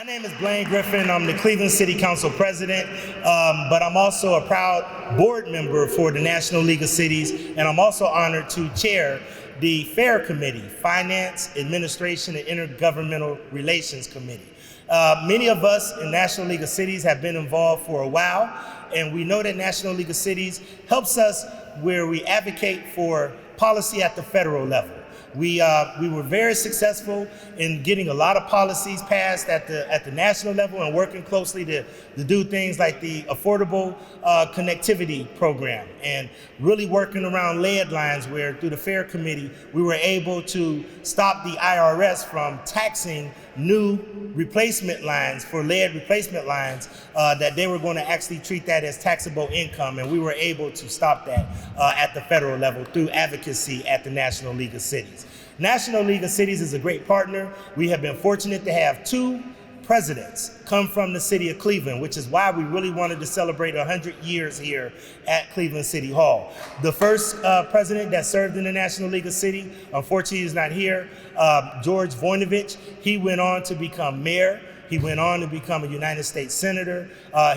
My name is Blaine Griffin. I'm the Cleveland City Council president, but I'm also a proud board member for the National League of Cities, and I'm also honored to chair the FAIR Committee, Finance, Administration, and Intergovernmental Relations Committee. Many of us in National League of Cities have been involved for a while, and we know that National League of Cities helps us where we advocate for policy at the federal level. We were very successful in getting a lot of policies passed at the national level and working closely to do things like the Affordable Connectivity Program and really working around lead lines where through the FAIR Committee we were able to stop the IRS from taxing new replacement lines for lead replacement lines, that they were going to actually treat that as taxable income, and we were able to stop that at the federal level through advocacy at the National League of Cities. National League of Cities is a great partner. We have been fortunate to have two presidents come from the city of Cleveland, which is why we really wanted to celebrate 100 years here at Cleveland City Hall. The first president that served in the National League of Cities, unfortunately is not here, George Voinovich. He went on to become mayor. He went on to become a United States Senator.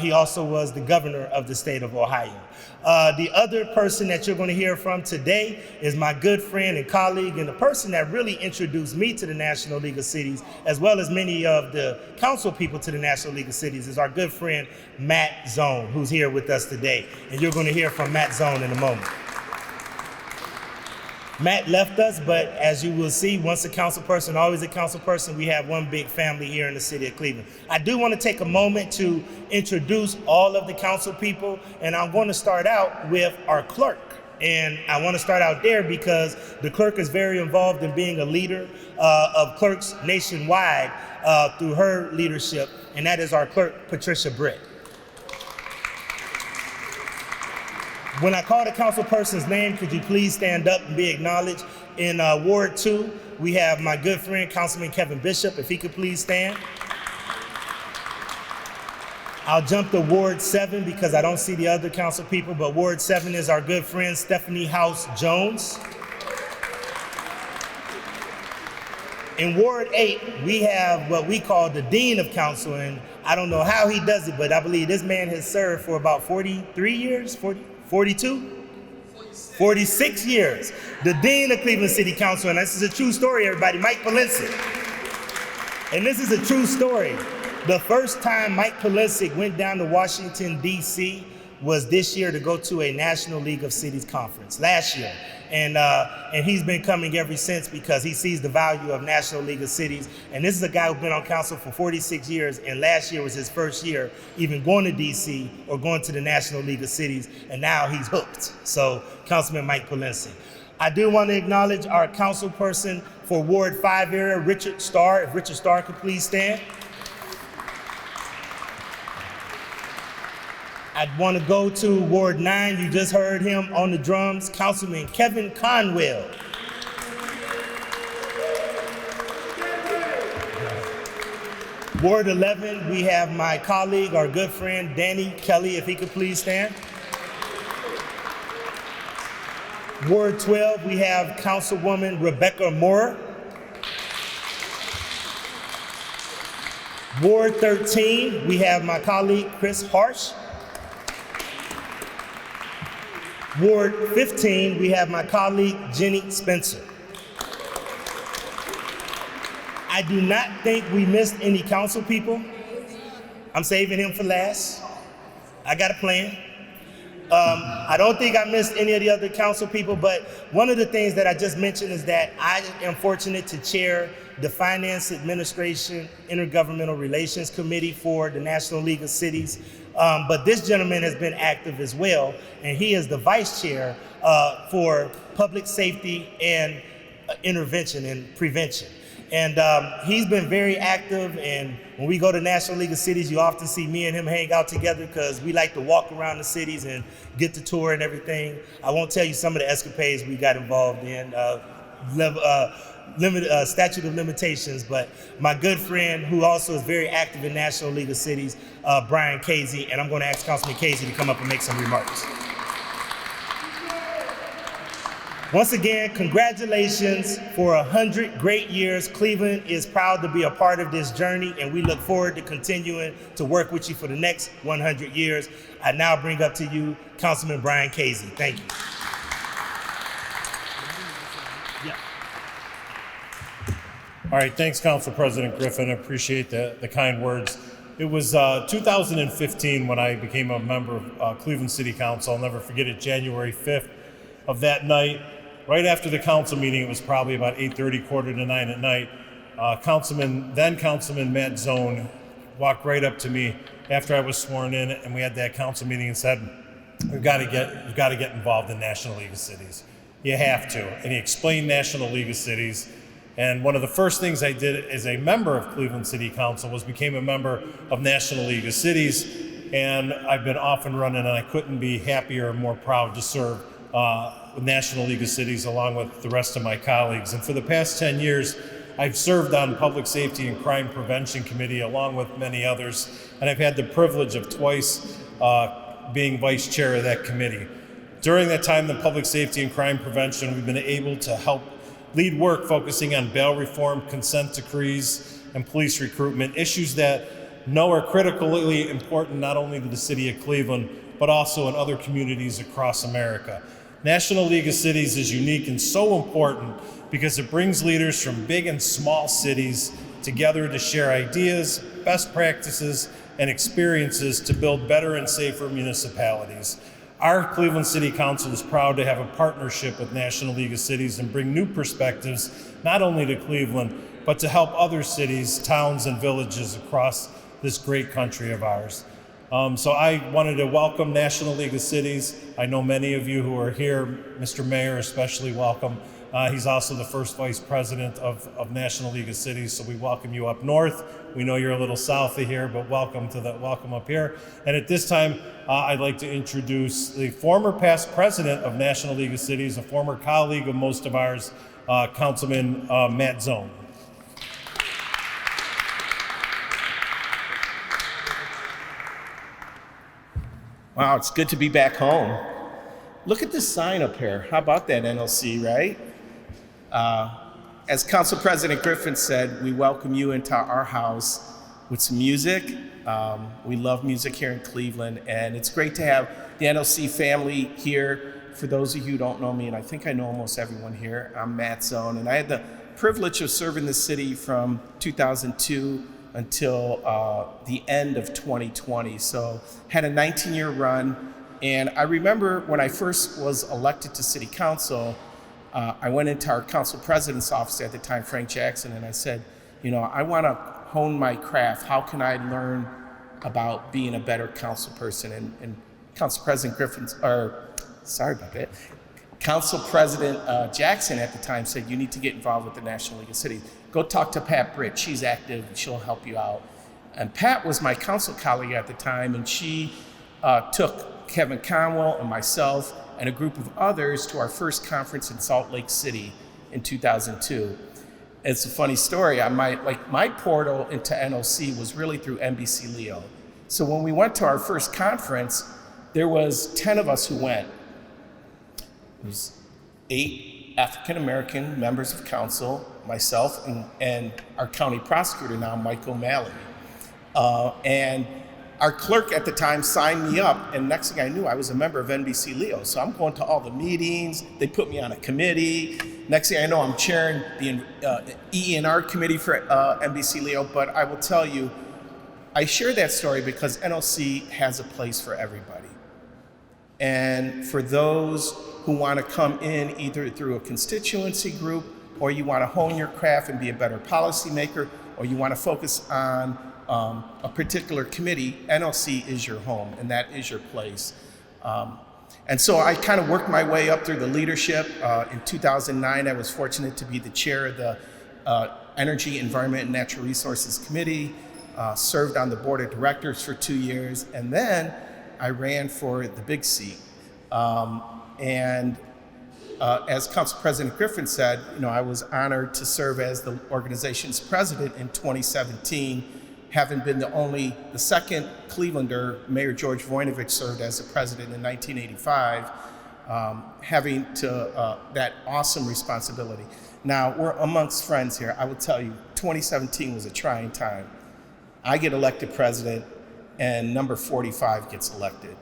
He also was the governor of the state of Ohio. The other person that you're going to hear from today is my good friend and colleague, and the person that really introduced me to the National League of Cities, as well as many of the council people to the National League of Cities, is our good friend Matt Zone, who's here with us today. And you're going to hear from Matt Zone in a moment. Matt left us, but as you will see, once a council person, always a council person, we have one big family here in the city of Cleveland. I do want to take a moment to introduce all of the council people, and I'm going to start out with our clerk. And I want to start out there because the clerk is very involved in being a leader of clerks nationwide through her leadership, and that is our clerk, Patricia Britt. When I call the council person's name, could you please stand up and be acknowledged? In Ward 2, we have my good friend, Councilman Kevin Bishop, if he could please stand. I'll jump to Ward 7 because I don't see the other council people, but Ward 7 is our good friend, Stephanie House Jones. In Ward 8, we have what we call the Dean of Council, and I don't know how he does it, but I believe this man has served for about 43 years, 42? 46 years. The Dean of Cleveland City Council, and this is a true story, everybody, Mike Polensik. And this is a true story. The first time Mike Polensik went down to Washington, D.C. was this year to go to a National League of Cities conference, last year. And he's been coming ever since because he sees the value of National League of Cities. And this is a guy who's been on council for 46 years, and last year was his first year even going to DC or going to the National League of Cities, and now he's hooked. So, Councilman Mike Polensik. I do want to acknowledge our council person for Ward 5 area, Richard Starr. If Richard Starr could please stand. I want to go to Ward 9. You just heard him on the drums, Councilman Kevin Conwell. Ward 11, we have my colleague, our good friend, Danny Kelly, if he could please stand. Ward 12, we have Councilwoman Rebecca Moore. Ward 13, we have my colleague, Chris Harsh. Ward 15, we have my colleague, Jenny Spencer. I do not think we missed any council people. I'm saving him for last. I got a plan. I don't think I missed any of the other council people, but one of the things that I just mentioned is that I am fortunate to chair the Finance, Administration, Intergovernmental Relations Committee for the National League of Cities. But this gentleman has been active as well, and he is the vice chair for public safety and intervention and prevention. And he's been very active, and when we go to National League of Cities, you often see me and him hang out together because we like to walk around the cities and get the tour and everything. I won't tell you some of the escapades we got involved in, statute of limitations, but my good friend who also is very active in National League of Cities, Brian Casey, and I'm going to ask Councilman Casey to come up and make some remarks. Once again, congratulations for 100 great years. Cleveland is proud to be a part of this journey, and we look forward to continuing to work with you for the next 100 years. I now bring up to you Councilman Brian Casey. Thank you. All right, thanks, Council President Griffin. I appreciate the kind words. It was 2015 when I became a member of Cleveland City Council. I'll never forget it, January 5th of that night. Right after the council meeting, it was probably about 8:30, quarter to 9 at night, then Councilman Matt Zone walked right up to me after I was sworn in, and we had that council meeting, and said, you've got to get involved in National League of Cities. You have to. And he explained National League of Cities. And one of the first things I did as a member of Cleveland City Council was became a member of National League of Cities. And I've been off and running, and I couldn't be happier or more proud to serve with National League of Cities along with the rest of my colleagues. And for the past 10 years, I've served on Public Safety and Crime Prevention Committee along with many others. And I've had the privilege of twice being vice chair of that committee. During that time in Public Safety and Crime Prevention, we've been able to help lead work focusing on bail reform, consent decrees, and police recruitment, issues that are critically important not only to the city of Cleveland, but also in other communities across America. National League of Cities is unique and so important because it brings leaders from big and small cities together to share ideas, best practices, and experiences to build better and safer municipalities. Our Cleveland City Council is proud to have a partnership with National League of Cities and bring new perspectives, not only to Cleveland, but to help other cities, towns, and villages across this great country of ours. So I wanted to welcome National League of Cities. I know many of you who are here, Mr. Mayor especially, welcome. He's also the first vice president of National League of Cities, so we welcome you up north. We know you're a little south of here, but welcome up here. And at this time, I'd like to introduce the former past president of National League of Cities, a former colleague of most of ours, Councilman Matt Zone. Wow, it's good to be back home. Look at this sign up here. How about that, NLC, right? As Council President Griffin said, we welcome you into our house with some music. We love music here in Cleveland, and it's great to have the NLC family here. For those of you who don't know me, and I think I know almost everyone here, I'm Matt Zone, and I had the privilege of serving the city from 2002 until the end of 2020. So had a 19-year run. And I remember when I first was elected to city council, I went into our council president's office at the time, Frank Jackson, and I said, I want to hone my craft. How can I learn about being a better council person? And Council President Council President Jackson at the time said, you need to get involved with the National League of Cities. Go talk to Pat Britt. She's active. She'll help you out. And Pat was my council colleague at the time, and she took Kevin Conwell and myself and a group of others to our first conference in Salt Lake City in 2002. It's a funny story. My portal into NOC was really through NBC Leo. So when we went to our first conference, there was 10 of us who went. There was 8 African-American members of council, myself, and our county prosecutor now, Mike O'Malley. And our clerk at the time signed me up, and next thing I knew, I was a member of NBC Leo. So I'm going to all the meetings. They put me on a committee. Next thing I know, I'm chairing the E&R committee for NBC Leo. But I will tell you, I share that story because NLC has a place for everybody. And for those who want to come in either through a constituency group, or you want to hone your craft and be a better policymaker, or you want to focus on a particular committee, NLC is your home, and that is your place. And so I kind of worked my way up through the leadership. In 2009, I was fortunate to be the chair of the Energy, Environment, and Natural Resources Committee, served on the board of directors for 2 years, and then I ran for the big seat. As Council President Griffin said, I was honored to serve as the organization's president in 2017, having been the second Clevelander. Mayor George Voinovich served as the president in 1985. having to that awesome responsibility. Now, we're amongst friends here. I will tell you, 2017 was a trying time. I get elected president, and number 45 gets elected.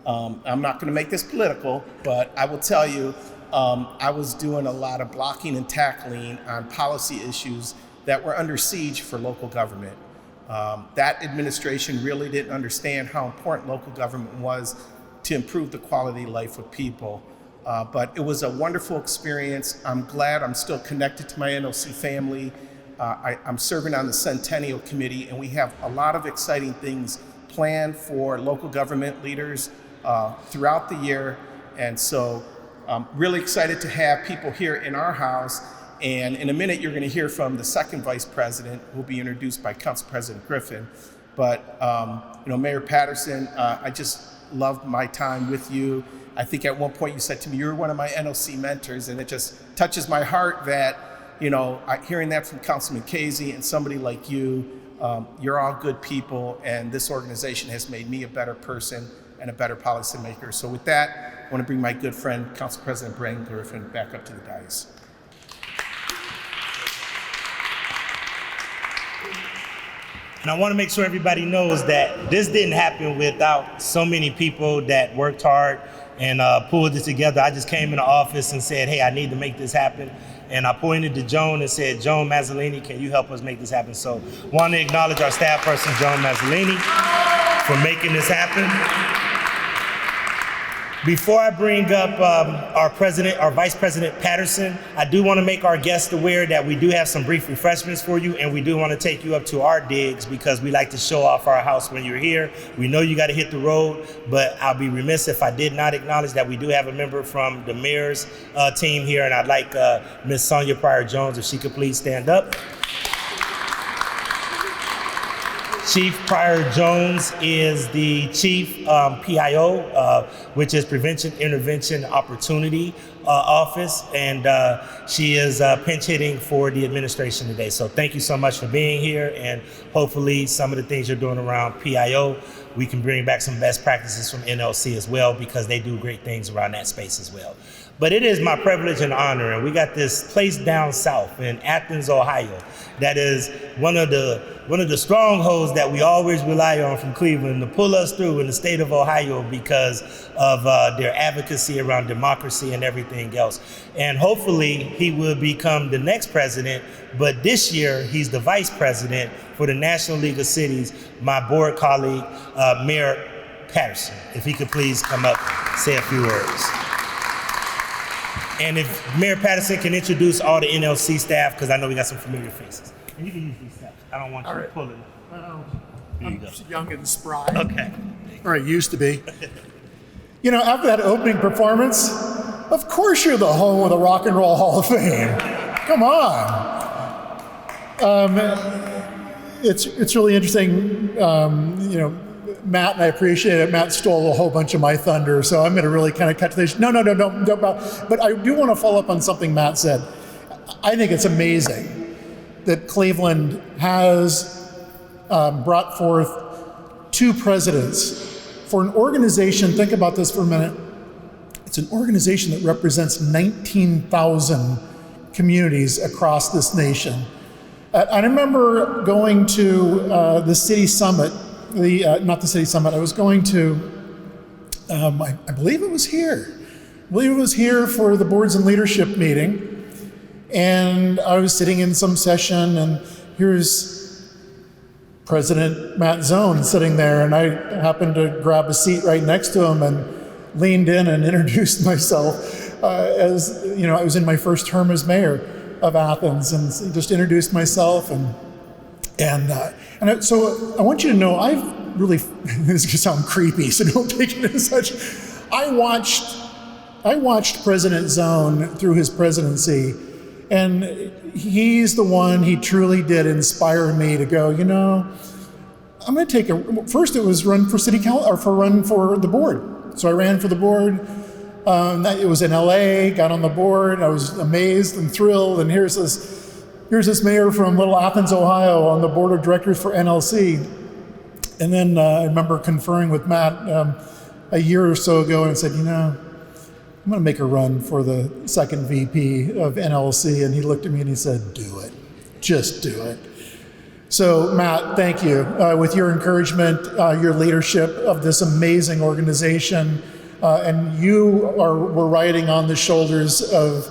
I'm not going to make this political, but I will tell you, I was doing a lot of blocking and tackling on policy issues that were under siege for local government. That administration really didn't understand how important local government was to improve the quality of life of people. But it was a wonderful experience. I'm glad I'm still connected to my NLC family. I'm serving on the Centennial Committee, and we have a lot of exciting things planned for local government leaders throughout the year. And so I'm really excited to have people here in our house. And in a minute, you're going to hear from the second vice president, who will be introduced by Council President Griffin. But Mayor Patterson, I just loved my time with you. I think at one point you said to me, you're one of my NLC mentors, and it just touches my heart that, hearing that from Councilman Casey and somebody like you, you're all good people, and this organization has made me a better person and a better policymaker. So with that, I want to bring my good friend, Council President Brian Griffin, back up to the dais. And I want to make sure everybody knows that this didn't happen without so many people that worked hard and pulled this together. I just came in the office and said, hey, I need to make this happen. And I pointed to Joan and said, Joan Mazzolini, can you help us make this happen? So want to acknowledge our staff person, Joan Mazzolini, for making this happen. Before I bring up our Vice President Patterson, I do want to make our guests aware that we do have some brief refreshments for you, and we do want to take you up to our digs because we like to show off our house when you're here. We know you got to hit the road, but I'll be remiss if I did not acknowledge that we do have a member from the mayor's team here, and I'd like Ms. Sonia Pryor-Jones, if she could please stand up. Chief Pryor-Jones is the Chief PIO, which is Prevention Intervention Opportunity Office, and she is pinch hitting for the administration today. So thank you so much for being here, and hopefully some of the things you're doing around PIO, we can bring back some best practices from NLC as well, because they do great things around that space as well. But it is my privilege and honor, and we got this place down south in Athens, Ohio, that is one of the strongholds that we always rely on from Cleveland to pull us through in the state of Ohio because of their advocacy around democracy and everything else. And hopefully he will become the next president, but this year he's the vice president for the National League of Cities, my board colleague, Mayor Patterson. If he could please come up, say a few words. And if Mayor Patterson can introduce all the NLC staff, because I know we got some familiar faces. And you can use these steps. I don't want you pulling. I'm young and spry. Okay. Or I used to be. After that opening performance, of course you're the home of the Rock and Roll Hall of Fame. Come on. It's really interesting. Matt, and I appreciate it. Matt stole a whole bunch of my thunder, so I'm going to really kind of cut to this. No. But I do want to follow up on something Matt said. I think it's amazing that Cleveland has brought forth two presidents for an organization. Think about this for a minute. It's an organization that represents 19,000 communities across this nation. I remember going to the city summit. Not the city summit. I was going to, I believe it was here. I believe it was here for the boards and leadership meeting. And I was sitting in some session, and here's President Matt Zone sitting there, and I happened to grab a seat right next to him and leaned in and introduced myself as, I was in my first term as mayor of Athens, and just introduced myself so I want you to know, I've really, this is gonna sound creepy, so don't take it as such. I watched President Zone through his presidency, and he's the one, he truly did inspire me to go, I'm gonna take first it was run for city council, or run for the board. So I ran for the board. It was in LA, got on the board, I was amazed and thrilled, and here's this mayor from Little Athens, Ohio, on the board of directors for NLC. And then I remember conferring with Matt a year or so ago, and said, I'm going to make a run for the second VP of NLC. And he looked at me and he said, do it. Just do it. So, Matt, thank you. With your encouragement, your leadership of this amazing organization, and we're riding on the shoulders of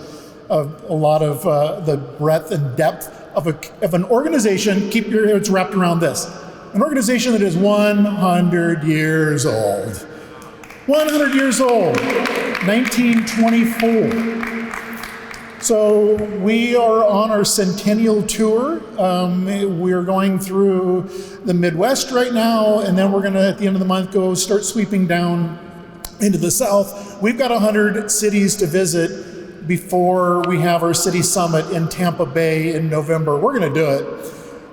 a lot of the breadth and depth of an organization. Keep your heads wrapped around this. An organization that is 100 years old. 100 years old, 1924. So we are on our Centennial tour. We're going through the Midwest right now, and then we're going to, at the end of the month, go start sweeping down into the South. We've got 100 cities to visit before we have our city summit in Tampa Bay in November. We're going to do it.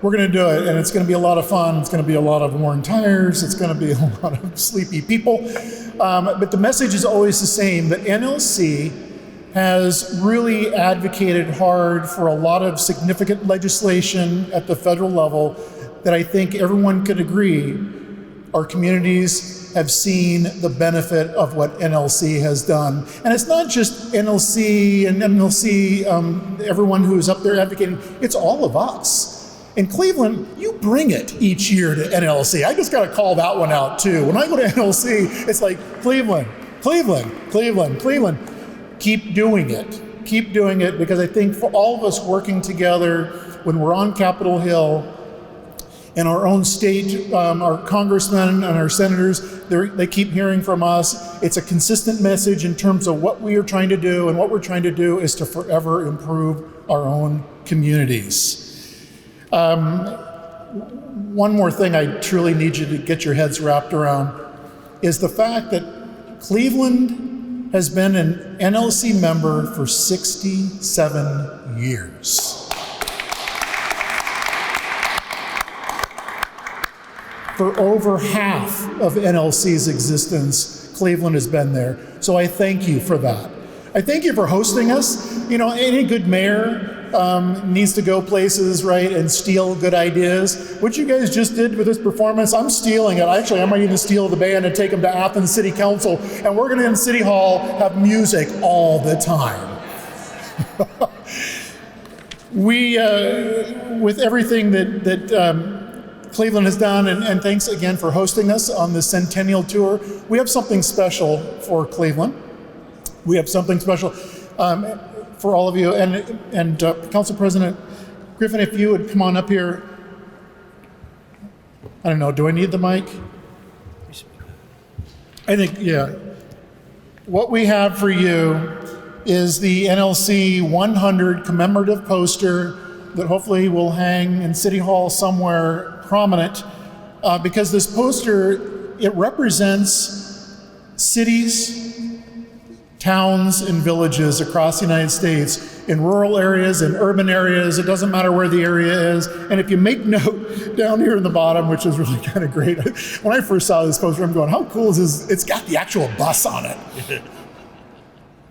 We're going to do it, and it's going to be a lot of fun. It's going to be a lot of worn tires. It's going to be a lot of sleepy people. But the message is always the same, that NLC has really advocated hard for a lot of significant legislation at the federal level that I think everyone could agree our communities have seen the benefit of what NLC has done. And it's not just NLC and NLC, everyone who is up there advocating, it's all of us. In Cleveland, you bring it each year to NLC. I just got to call that one out too. When I go to NLC, it's like Cleveland, Cleveland, Cleveland, Cleveland. Keep doing it. Keep doing it, because I think for all of us working together when we're on Capitol Hill, in our own state, our congressmen and our senators, they keep hearing from us. It's a consistent message in terms of what we are trying to do, and what we're trying to do is to forever improve our own communities. One more thing I truly need you to get your heads wrapped around is the fact that Cleveland has been an NLC member for 67 years. For over half of NLC's existence, Cleveland has been there. So I thank you for that. I thank you for hosting us. You know, any good mayor needs to go places, right, and steal good ideas. What you guys just did with this performance, I'm stealing it. Actually, I might even steal the band and take them to Athens City Council, and we're gonna in City Hall have music all the time. We, with everything that Cleveland has done, and thanks again for hosting us on the Centennial Tour, we have something special for Cleveland. We have something special for all of you. And Council President Griffin, if you would come on up here. I don't know, do I need the mic? I think, yeah. What we have for you is the NLC 100 commemorative poster that hopefully will hang in City Hall somewhere prominent, because this poster, it represents cities, towns, and villages across the United States, in rural areas, in urban areas. It doesn't matter where the area is. And if you make note down here in the bottom, which is really kind of great, when I first saw this poster, I'm going, how cool is this? It's got the actual bus on it.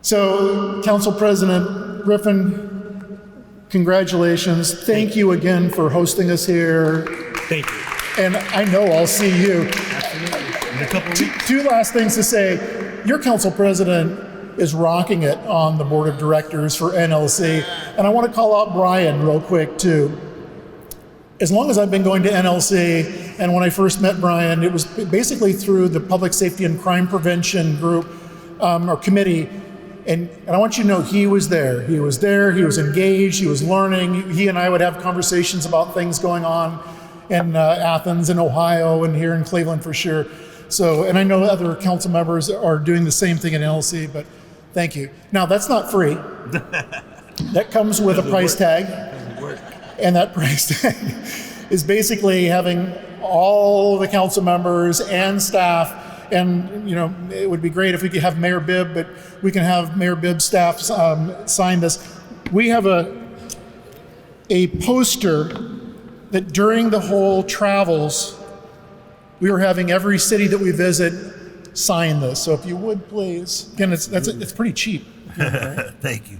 So, Council President Griffin, congratulations. Thank you again for hosting us here. Thank you. And I know I'll see you. Absolutely. In a couple of weeks. Two last things to say. Your council president is rocking it on the board of directors for NLC. And I want to call out Brian real quick too. As long as I've been going to NLC, and when I first met Brian, it was basically through the Public Safety and Crime Prevention group or committee. And I want you to know he was there. He was there, he was engaged, he was learning. He and I would have conversations about things going on in Athens and Ohio and here in Cleveland for sure. So, and I know other council members are doing the same thing in NLC, but thank you. Now, that's not free. That comes with a price tag. And that price tag is basically having all the council members and staff. And, you know, it would be great if we could have Mayor Bibb, but we can have Mayor Bibb's staff sign this. We have a poster that during the whole travels, we were having every city that we visit sign this. So if you would, please. Again, it's pretty cheap. Right? Thank you.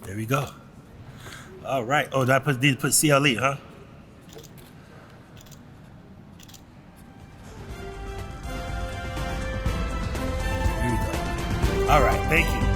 There we go. All right. Oh, did I need to put CLE, huh? Here we go. All right. Thank you.